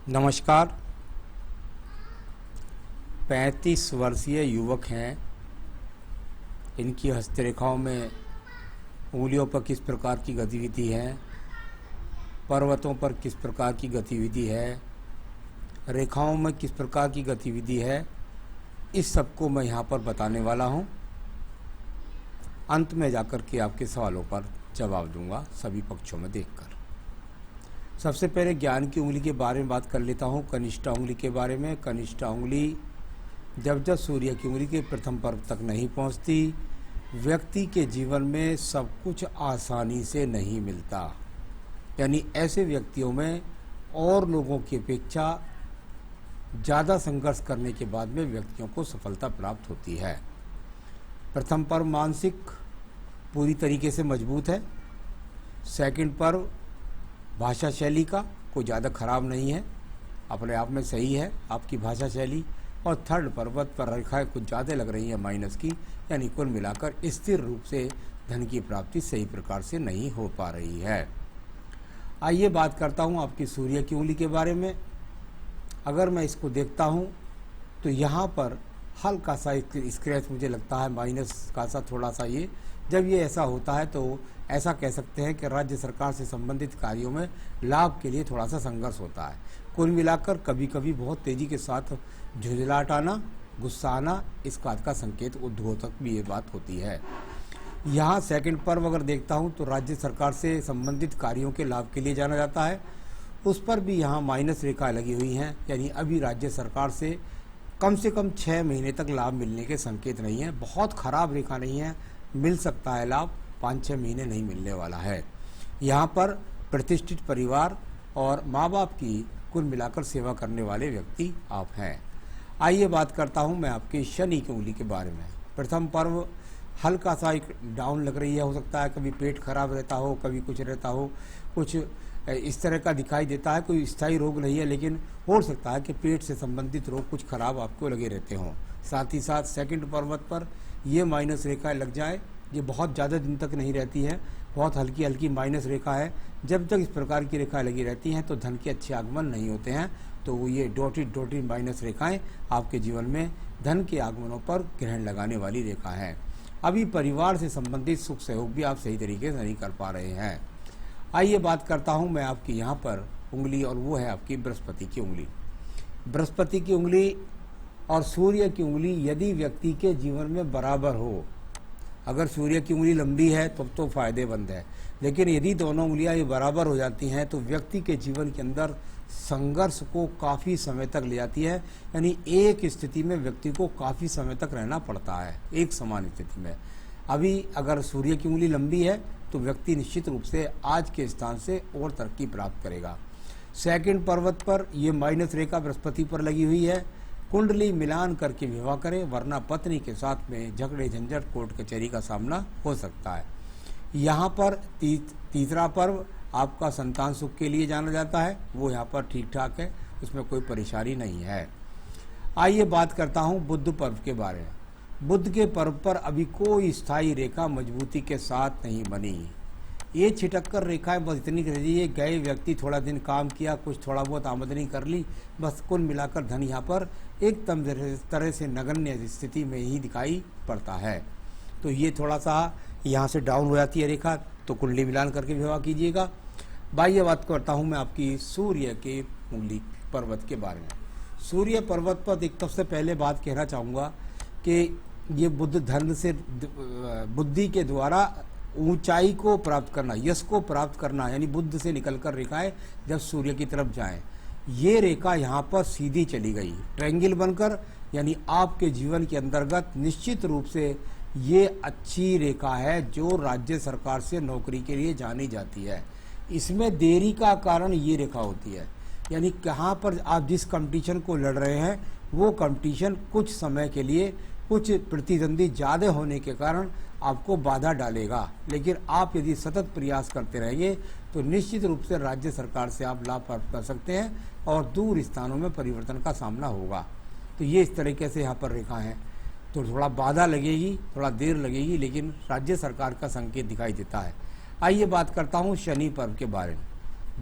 नमस्कार। 35 वर्षीय युवक हैं। इनकी हस्तरेखाओं में उंगलियों पर किस प्रकार की गतिविधि है, पर्वतों पर किस प्रकार की गतिविधि है, रेखाओं में किस प्रकार की गतिविधि है, इस सब को मैं यहाँ पर बताने वाला हूँ। अंत में जाकर के आपके सवालों पर जवाब दूंगा सभी पक्षों में देखकर। सबसे पहले ज्ञान की उंगली के बारे में बात कर लेता हूँ, कनिष्ठा उंगली के बारे में। कनिष्ठा उंगली जब सूर्य की उंगली के प्रथम पर्व तक नहीं पहुँचती, व्यक्ति के जीवन में सब कुछ आसानी से नहीं मिलता। यानी ऐसे व्यक्तियों में और लोगों की अपेक्षा ज़्यादा संघर्ष करने के बाद में व्यक्तियों को सफलता प्राप्त होती है। प्रथम पर्व मानसिक पूरी तरीके से मजबूत है। सेकंड पर्व भाषा शैली का कोई ज़्यादा खराब नहीं है, अपने आप में सही है आपकी भाषा शैली। और थर्ड पर्वत पर रेखाएं कुछ ज़्यादा लग रही है माइनस की, यानी कुल मिलाकर स्थिर रूप से धन की प्राप्ति सही प्रकार से नहीं हो पा रही है। आइए बात करता हूँ आपकी सूर्य की उंगली के बारे में। अगर मैं इसको देखता हूँ तो यहाँ पर हल्का सा स्क्रैच मुझे लगता है, माइनस का सा थोड़ा सा ये। जब ये ऐसा होता है तो ऐसा कह सकते हैं कि राज्य सरकार से संबंधित कार्यों में लाभ के लिए थोड़ा सा संघर्ष होता है। कुल मिलाकर कभी कभी बहुत तेज़ी के साथ झुंझलाहट आना, गुस्सा आना, इस बात का संकेत उद्घोतक भी ये बात होती है। यहाँ सेकंड पर्व अगर देखता हूँ तो राज्य सरकार से संबंधित कार्यों के लाभ के लिए जाना जाता है, उस पर भी यहाँ माइनस रेखा लगी हुई हैं। यानी अभी राज्य सरकार से कम 6 महीने तक लाभ मिलने के संकेत नहीं है। बहुत खराब रेखा नहीं है, मिल सकता है लाभ, 5-6 महीने नहीं मिलने वाला है। यहाँ पर प्रतिष्ठित परिवार और माँ बाप की कुल मिलाकर सेवा करने वाले व्यक्ति आप हैं। आइए बात करता हूँ मैं आपकी शनि की उंगली के बारे में। प्रथम पर्व हल्का सा एक डाउन लग रही है, हो सकता है कभी पेट खराब रहता हो, कभी कुछ रहता हो, कुछ इस तरह का दिखाई देता है। कोई स्थायी रोग नहीं है, लेकिन हो सकता है कि पेट से संबंधित रोग कुछ खराब आपको लगे रहते हों। साथ ही साथ सेकंड पर्वत पर ये माइनस रेखाएं लग जाए, ये बहुत ज़्यादा दिन तक नहीं रहती है, बहुत हल्की हल्की माइनस रेखा है। जब तक इस प्रकार की रेखाएं लगी रहती हैं तो धन के अच्छे आगमन नहीं होते हैं। तो वो ये डॉटेड माइनस रेखाएं आपके जीवन में धन के आगमनों पर ग्रहण लगाने वाली रेखा है। अभी परिवार से संबंधित सुख सहयोग भी आप सही तरीके से नहीं कर पा रहे हैं। आइए बात करता हूँ मैं आपकी यहाँ पर उंगली, और वो है आपकी बृहस्पति की उंगली। बृहस्पति की उंगली और सूर्य की उंगली यदि व्यक्ति के जीवन में बराबर हो, अगर सूर्य की उंगली लंबी है तब तो फायदेमंद है, लेकिन यदि दोनों उंगलियां ये बराबर हो जाती हैं तो व्यक्ति के जीवन के अंदर संघर्ष को काफ़ी समय तक ले जाती है। यानी एक स्थिति में व्यक्ति को काफ़ी समय तक रहना पड़ता है, एक समान स्थिति में। अभी अगर सूर्य की उंगली लंबी है तो व्यक्ति निश्चित रूप से आज के स्थान से और तरक्की प्राप्त करेगा। सेकंड पर्वत पर यह माइनस रेखा बृहस्पति पर लगी हुई है। कुंडली मिलान करके विवाह करें, वरना पत्नी के साथ में झगड़े झंझट कोर्ट कचहरी का सामना हो सकता है। यहाँ पर तीसरा पर्व आपका संतान सुख के लिए जाना जाता है, वो यहाँ पर ठीक ठाक है, उसमें कोई परेशानी नहीं है। आइए बात करता हूँ बुध पर्व के बारे में। बुध के पर्व पर अभी कोई स्थायी रेखा मजबूती के साथ नहीं बनी। ये छिटक्कर रेखाएं बस इतनी कर दी है, गए व्यक्ति थोड़ा दिन काम किया, कुछ थोड़ा बहुत आमदनी कर ली, बस कुल मिलाकर धन यहाँ पर एक तरह से नगण्य स्थिति में ही दिखाई पड़ता है। तो ये थोड़ा सा यहाँ से डाउन हो जाती है रेखा, तो कुंडली मिलान करके विवाह कीजिएगा। बाह्य बात करता हूँ मैं आपकी सूर्य के उंगली पर्वत के बारे में। सूर्य पर्वत पर एक सबसे पहले बात कहना चाहूँगा कि ये बुद्ध धन से बुद्धि के द्वारा ऊंचाई को प्राप्त करना, यश को प्राप्त करना, यानी बुद्ध से निकलकर रेखाएं जब सूर्य की तरफ जाएं, ये रेखा यहाँ पर सीधी चली गई ट्रायंगल बनकर, यानी आपके जीवन के अंतर्गत निश्चित रूप से ये अच्छी रेखा है जो राज्य सरकार से नौकरी के लिए जानी जाती है। इसमें देरी का कारण ये रेखा होती है, यानी कहाँ पर आप जिस कंपटीशन को लड़ रहे हैं वो कंपटीशन कुछ समय के लिए कुछ प्रतिद्वंदी ज़्यादा होने के कारण आपको बाधा डालेगा, लेकिन आप यदि सतत प्रयास करते रहेंगे तो निश्चित रूप से राज्य सरकार से आप लाभ प्राप्त कर सकते हैं और दूर स्थानों में परिवर्तन का सामना होगा। तो ये इस तरीके से यहाँ पर रेखा है। तो थोड़ा बाधा लगेगी, थोड़ा देर लगेगी, लेकिन राज्य सरकार का संकेत दिखाई देता है। आइए बात करता हूँ शनि पर्व के बारे में।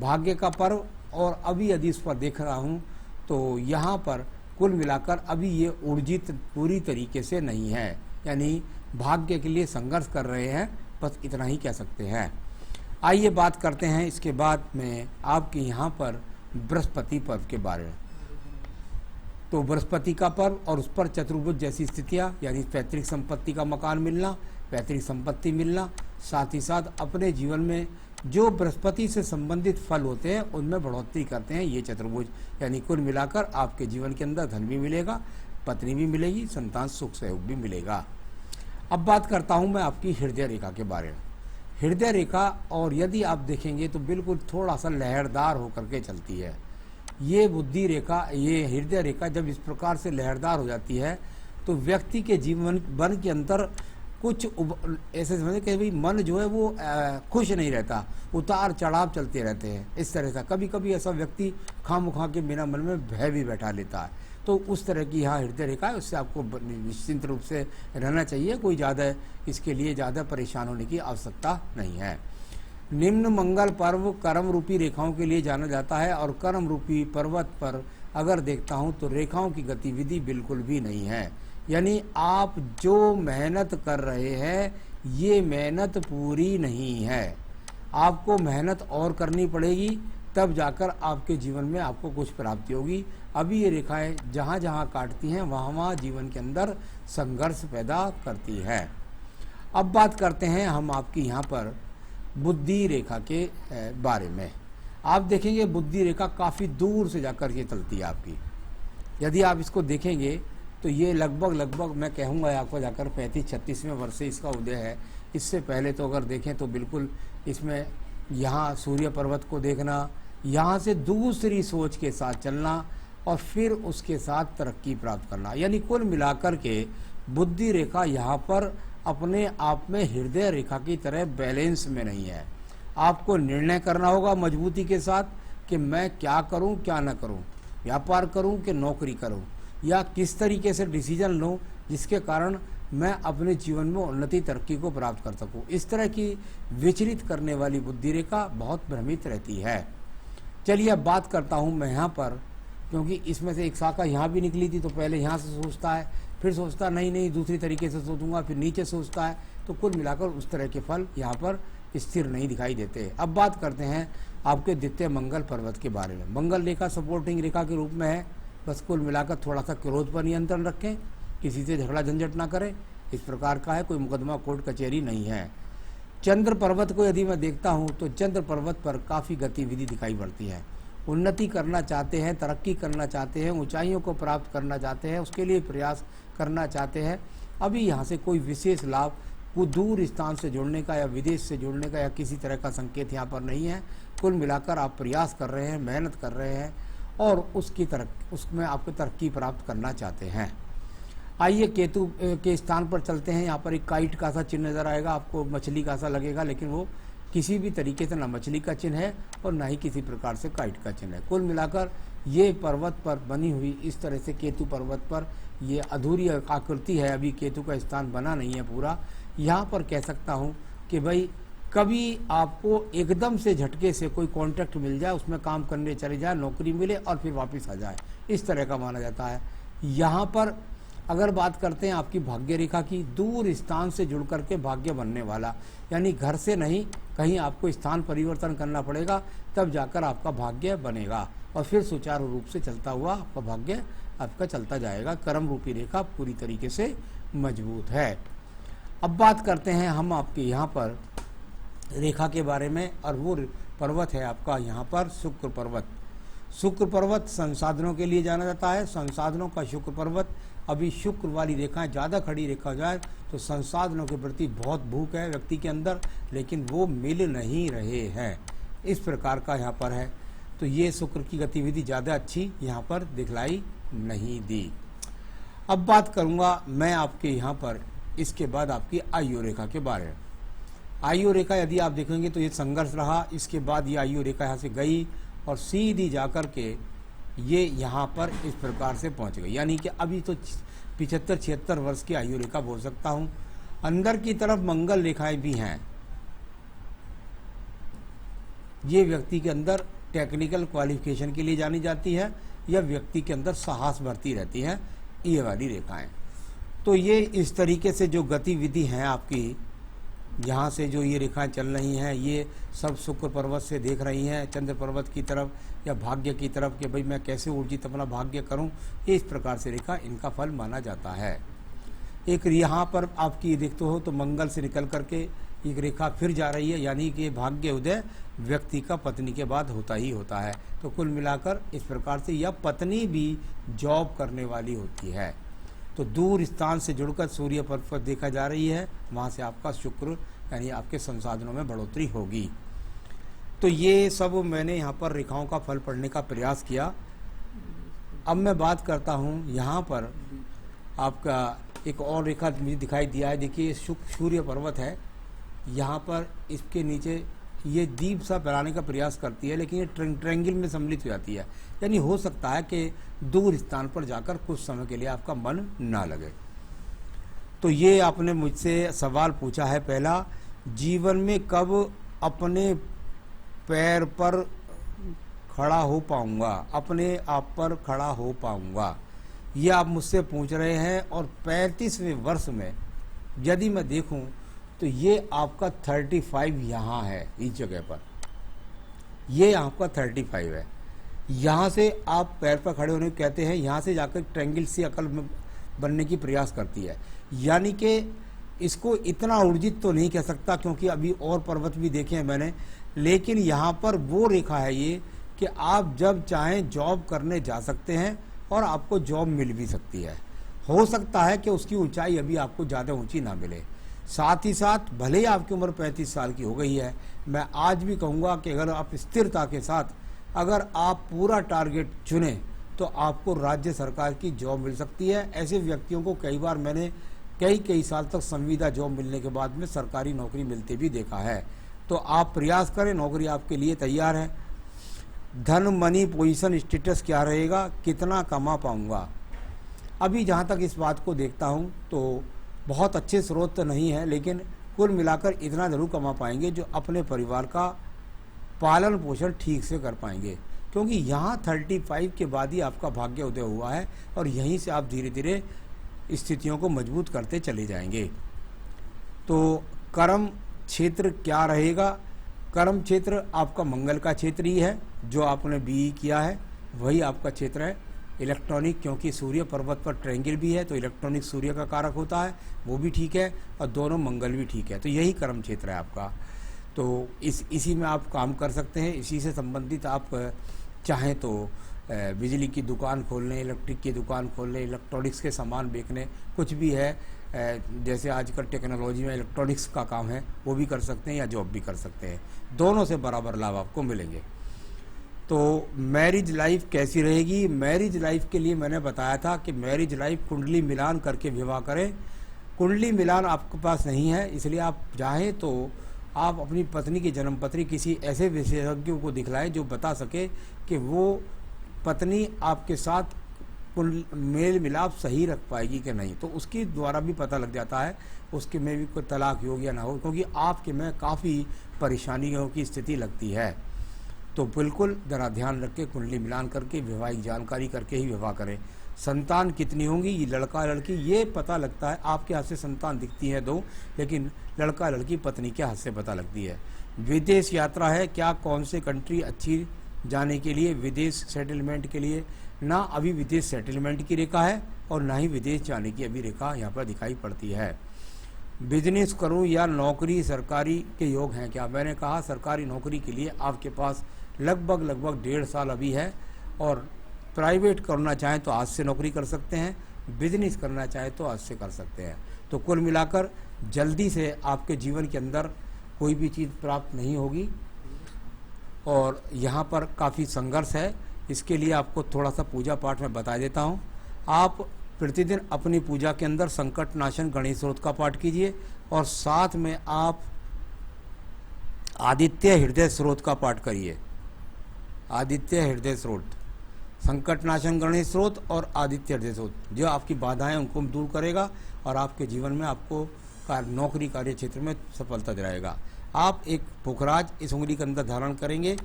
भाग्य का पर्व और अभी यदि इस पर देख रहा हूँ तो यहाँ पर कुल मिलाकर अभी ये ऊर्जित पूरी तरीके से नहीं है, यानी भाग्य के लिए संघर्ष कर रहे हैं, बस इतना ही कह सकते हैं। आइए बात करते हैं इसके बाद में आपके यहाँ पर बृहस्पति पर्व के बारे में। तो बृहस्पति का पर्व और उस पर चतुर्भुज जैसी स्थितियाँ, यानी पैतृक संपत्ति का मकान मिलना, पैतृक संपत्ति मिलना, साथ ही साथ अपने जीवन में जो बृहस्पति से संबंधित फल होते हैं उनमें बढ़ोतरी करते हैं ये चतुर्भुज। यानी कुल मिलाकर आपके जीवन के अंदर धन भी मिलेगा, पत्नी भी मिलेगी, संतान सुख सहयोग भी मिलेगा। अब बात करता हूँ मैं आपकी हृदय रेखा के बारे में। हृदय रेखा, और यदि आप देखेंगे तो बिल्कुल थोड़ा सा लहरदार होकर के चलती है। ये बुद्धि रेखा, ये हृदय रेखा जब इस प्रकार से लहरदार हो जाती है तो व्यक्ति के जीवन मन के अंदर कुछ ऐसे समझे कि भाई मन जो है वो खुश नहीं रहता, उतार चढ़ाव चलते रहते हैं। इस तरह से कभी कभी ऐसा व्यक्ति खामखा के बिना मन में भय भी बैठा लेता है। तो उस तरह की यहाँ हृदय रेखा है, उससे आपको निश्चिंत रूप से रहना चाहिए। कोई ज़्यादा इसके लिए ज़्यादा परेशान होने की आवश्यकता नहीं है। निम्न मंगल पर्व कर्म रूपी रेखाओं के लिए जाना जाता है, और कर्म रूपी पर्वत पर अगर देखता हूँ तो रेखाओं की गतिविधि बिल्कुल भी नहीं है। यानी आप जो मेहनत कर रहे हैं ये मेहनत पूरी नहीं है, आपको मेहनत और करनी पड़ेगी, तब जाकर आपके जीवन में आपको कुछ प्राप्ति होगी। अभी ये रेखाएं जहाँ जहाँ काटती हैं वहाँ वहाँ जीवन के अंदर संघर्ष पैदा करती है। अब बात करते हैं हम आपकी यहाँ पर बुद्धि रेखा के बारे में। आप देखेंगे बुद्धि रेखा काफ़ी दूर से जाकर के चलती है आपकी। यदि आप इसको देखेंगे तो ये लगभग मैं कहूँगा आपको जाकर 35-36वें वर्ष से इसका उदय है। इससे पहले तो अगर देखें तो बिल्कुल इसमें यहाँ सूर्य पर्वत को देखना, यहाँ से दूसरी सोच के साथ चलना और फिर उसके साथ तरक्की प्राप्त करना, यानी कुल मिलाकर के बुद्धि रेखा यहाँ पर अपने आप में हृदय रेखा की तरह बैलेंस में नहीं है। आपको निर्णय करना होगा मजबूती के साथ कि मैं क्या करूं क्या न करूं, व्यापार करूं कि नौकरी करूं, या किस तरीके से डिसीजन लूं जिसके कारण मैं अपने जीवन में उन्नति तरक्की को प्राप्त कर सकूं। इस तरह की विचलित करने वाली बुद्धि रेखा बहुत भ्रमित रहती है। चलिए अब बात करता हूं मैं यहाँ पर, क्योंकि इसमें से एक शाखा यहाँ भी निकली थी तो पहले यहाँ से सोचता है, फिर सोचता नहीं दूसरी तरीके से सोचूंगा, फिर नीचे सोचता है, तो कुल मिलाकर उस तरह के फल यहाँ पर स्थिर नहीं दिखाई देते। अब बात करते हैं आपके द्वितीय मंगल पर्वत के बारे में। मंगल रेखा सपोर्टिंग रेखा के रूप में है, बस कुल मिलाकर थोड़ा सा क्रोध पर नियंत्रण रखें, किसी से झगड़ा झंझट ना करें, इस प्रकार का है, कोई मुकदमा कोर्ट कचहरी नहीं है। चंद्र पर्वत को यदि मैं देखता हूँ तो चंद्र पर्वत पर काफ़ी गतिविधि दिखाई पड़ती है। उन्नति करना चाहते हैं, तरक्की करना चाहते हैं, ऊंचाइयों को प्राप्त करना चाहते हैं, उसके लिए प्रयास करना चाहते हैं। अभी यहाँ से कोई विशेष लाभ को दूर स्थान से जुड़ने का या विदेश से जुड़ने का या किसी तरह का संकेत यहाँ पर नहीं है। कुल मिलाकर आप प्रयास कर रहे हैं, मेहनत कर रहे हैं और उसमें आप तरक्की प्राप्त करना चाहते हैं। आइए केतु के स्थान पर चलते हैं। यहाँ पर एक काइट का सा चिन्ह नजर आएगा, आपको मछली का सा लगेगा, लेकिन वो किसी भी तरीके से ना मछली का चिन्ह है और ना ही किसी प्रकार से काइट का चिन्ह है। कुल मिलाकर ये पर्वत पर बनी हुई इस तरह से केतु पर्वत पर ये अधूरी आकृति है, अभी केतु का स्थान बना नहीं है पूरा। यहाँ पर कह सकता हूँ कि भाई कभी आपको एकदम से झटके से कोई कॉन्ट्रैक्ट मिल जाए, उसमें काम करने चले जाए, नौकरी मिले और फिर वापस आ जाए, इस तरह का माना जाता है। यहाँ पर अगर बात करते हैं आपकी भाग्य रेखा की, दूर स्थान से जुड़ करके भाग्य बनने वाला, यानी घर से नहीं कहीं आपको स्थान परिवर्तन करना पड़ेगा, तब जाकर आपका भाग्य बनेगा और फिर सुचारू रूप से चलता हुआ आपका भाग्य आपका चलता जाएगा। कर्म रूपी रेखा पूरी तरीके से मजबूत है। अब बात करते हैं हम आपके यहाँ पर रेखा के बारे में, और वो पर्वत है आपका यहाँ पर शुक्र पर्वत। शुक्र पर्वत संसाधनों के लिए जाना जाता है। संसाधनों का शुक्र पर्वत, अभी शुक्र वाली रेखाएं ज़्यादा खड़ी रेखा जाए तो संसाधनों के प्रति बहुत भूख है व्यक्ति के अंदर, लेकिन वो मिल नहीं रहे हैं, इस प्रकार का यहाँ पर है। तो ये शुक्र की गतिविधि ज़्यादा अच्छी यहाँ पर दिखलाई नहीं दी। अब बात करूँगा मैं आपके यहाँ पर इसके बाद आपकी आयु रेखा के बारे में। आयु रेखा यदि आप देखेंगे तो ये संघर्ष रहा, इसके बाद ये आयु रेखा यहाँ से गई और सीधी जाकर के ये यहाँ पर इस प्रकार से पहुँच गई, यानी कि अभी तो 75-76 वर्ष की आयु रेखा बोल सकता हूँ। अंदर की तरफ मंगल रेखाएं भी हैं, ये व्यक्ति के अंदर टेक्निकल क्वालिफिकेशन के लिए जानी जाती है या व्यक्ति के अंदर साहस भरती रहती है, ये वाली रेखाएं। तो ये इस तरीके से जो गतिविधि हैं आपकी, यहाँ से जो ये रेखाएं चल रही हैं, ये सब शुक्र पर्वत से देख रही हैं चंद्र पर्वत की तरफ या भाग्य की तरफ कि भाई मैं कैसे ऊर्जित अपना भाग्य करूं, ये इस प्रकार से रेखा इनका फल माना जाता है। एक यहाँ पर आपकी देखते हो तो मंगल से निकल करके एक रेखा फिर जा रही है, यानी कि भाग्य उदय व्यक्ति का पत्नी के बाद होता ही होता है। तो कुल मिलाकर इस प्रकार से यह पत्नी भी जॉब करने वाली होती है। तो दूर स्थान से जुड़कर सूर्य पर्वत देखा जा रही है, वहाँ से आपका शुक्र यानी आपके संसाधनों में बढ़ोतरी होगी। तो ये सब मैंने यहाँ पर रेखाओं का फल पढ़ने का प्रयास किया। अब मैं बात करता हूँ यहाँ पर आपका एक और रेखा मुझे दिखाई दिया है। देखिए सूर्य पर्वत है, यहाँ पर इसके नीचे ये दीप सा फैलाने का प्रयास करती है, लेकिन ये ट्रायंगल में सम्मिलित हो जाती है, यानी हो सकता है कि दूर स्थान पर जाकर कुछ समय के लिए आपका मन ना लगे। तो ये आपने मुझसे सवाल पूछा है पहला, जीवन में कब अपने पैर पर खड़ा हो पाऊंगा, अपने आप पर खड़ा हो पाऊंगा, ये आप मुझसे पूछ रहे हैं। और 35वें वर्ष में यदि मैं देखूं तो ये आपका 35 यहाँ है, इस जगह पर ये आपका 35 है। यहाँ से आप पैर पर खड़े होने को कहते हैं, यहाँ से जाकर ट्रायंगल सी अकल में बनने की प्रयास करती है, यानी कि इसको इतना ऊर्जित तो नहीं कह सकता क्योंकि अभी और पर्वत भी देखे हैं मैंने, लेकिन यहाँ पर वो रेखा है ये कि आप जब चाहें जॉब करने जा सकते हैं और आपको जॉब मिल भी सकती है। हो सकता है कि उसकी ऊंचाई अभी आपको ज़्यादा ऊंची ना मिले। साथ ही साथ भले ही आपकी उम्र 35 साल की हो गई है, मैं आज भी कहूँगा कि अगर आप स्थिरता के साथ अगर आप पूरा टारगेट चुनें तो आपको राज्य सरकार की जॉब मिल सकती है। ऐसे व्यक्तियों को कई बार मैंने कई साल तक संविदा जॉब मिलने के बाद में सरकारी नौकरी मिलते भी देखा है। तो आप प्रयास करें, नौकरी आपके लिए तैयार है। धन, मनी, पोजीशन, स्टेटस क्या रहेगा, कितना कमा पाऊंगा। अभी जहाँ तक इस बात को देखता हूँ तो बहुत अच्छे स्रोत तो नहीं है, लेकिन कुल मिलाकर इतना ज़रूर कमा पाएंगे जो अपने परिवार का पालन पोषण ठीक से कर पाएंगे, क्योंकि यहाँ 35 के बाद ही आपका भाग्य उदय हुआ है और यहीं से आप धीरे धीरे स्थितियों को मजबूत करते चले जाएंगे। तो कर्म क्षेत्र क्या रहेगा, कर्म क्षेत्र आपका मंगल का क्षेत्र ही है, जो आपने बीई किया है वही आपका क्षेत्र है। इलेक्ट्रॉनिक, क्योंकि सूर्य पर्वत पर ट्रायंगल भी है तो इलेक्ट्रॉनिक सूर्य का कारक होता है, वो भी ठीक है और दोनों मंगल भी ठीक है, तो यही कर्म क्षेत्र है आपका। तो इसी में आप काम कर सकते हैं। इसी से संबंधित आप चाहें तो बिजली की दुकान खोल लें, इलेक्ट्रिक की दुकान खोल लें, इलेक्ट्रॉनिक्स के सामान बेचने, कुछ भी है जैसे आजकल टेक्नोलॉजी में इलेक्ट्रॉनिक्स का काम है वो भी कर सकते हैं या जॉब भी कर सकते हैं, दोनों से बराबर लाभ आपको मिलेंगे। तो मैरिज लाइफ कैसी रहेगी, मैरिज लाइफ के लिए मैंने बताया था कि मैरिज लाइफ कुंडली मिलान करके विवाह करें। कुंडली मिलान आपके पास नहीं है, इसलिए आप चाहें तो आप अपनी पत्नी की जन्मपत्री किसी ऐसे विशेषज्ञों को दिखलाएं जो बता सके कि वो पत्नी आपके साथ मेल मिलाप सही रख पाएगी कि नहीं, तो उसके द्वारा भी पता लग जाता है उसके में भी कोई तलाक योग या ना हो, क्योंकि आपके में काफ़ी परेशानियों की स्थिति लगती है। तो बिल्कुल ज़रा ध्यान रख के कुंडली मिलान करके वैवाहिक जानकारी करके ही विवाह करें। संतान कितनी होंगी, ये लड़का लड़की ये पता लगता है, आपके हाथ से संतान दिखती है दो, लेकिन लड़का लड़की पत्नी के हाथ से पता लगती है। विदेश यात्रा है, क्या कौन से कंट्री अच्छी जाने के लिए, विदेश सेटलमेंट के लिए, ना अभी विदेश सेटलमेंट की रेखा है और ना ही विदेश जाने की अभी रेखा यहाँ पर दिखाई पड़ती है। बिजनेस करूँ या नौकरी सरकारी के योग हैं क्या, मैंने कहा सरकारी नौकरी के लिए आपके पास लगभग 1.5 साल अभी है, और प्राइवेट करना चाहें तो आज से नौकरी कर सकते हैं, बिजनेस करना चाहें तो आज से कर सकते हैं। तो कुल मिलाकर जल्दी से आपके जीवन के अंदर कोई भी चीज़ प्राप्त नहीं होगी और यहाँ पर काफ़ी संघर्ष है। इसके लिए आपको थोड़ा सा पूजा पाठ में बता देता हूँ। आप प्रतिदिन अपनी पूजा के अंदर संकट नाशन गणेश स्रोत का पाठ कीजिए और साथ में आप आदित्य हृदय स्रोत का पाठ करिए। आदित्य हृदय स्रोत, संकट नाशन गणेश स्रोत और आदित्य हृदय स्रोत जो आपकी बाधाएं उनको दूर करेगा और आपके जीवन में आपको नौकरी कार्य क्षेत्र में सफलता दिलाएगा। आप एक पुखराज इस उंगली के अंदर धारण करेंगे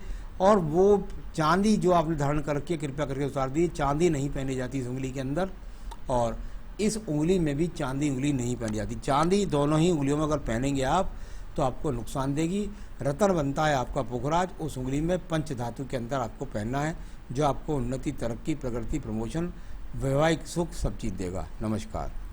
और वो चांदी जो आपने धारण कर रखी है कृपया करके उतार दी। चांदी नहीं पहनी जाती इस उंगली के अंदर, और इस उंगली में भी चांदी उंगली नहीं पहनी जाती। चांदी दोनों ही उंगलियों में अगर पहनेंगे आप तो आपको नुकसान देगी। रतन बनता है आपका पुखराज, उस उंगली में पंच धातु के अंदर आपको पहनना है, जो आपको उन्नति, तरक्की, प्रगति, प्रमोशन, वैवाहिक सुख सब चीज़ देगा। नमस्कार।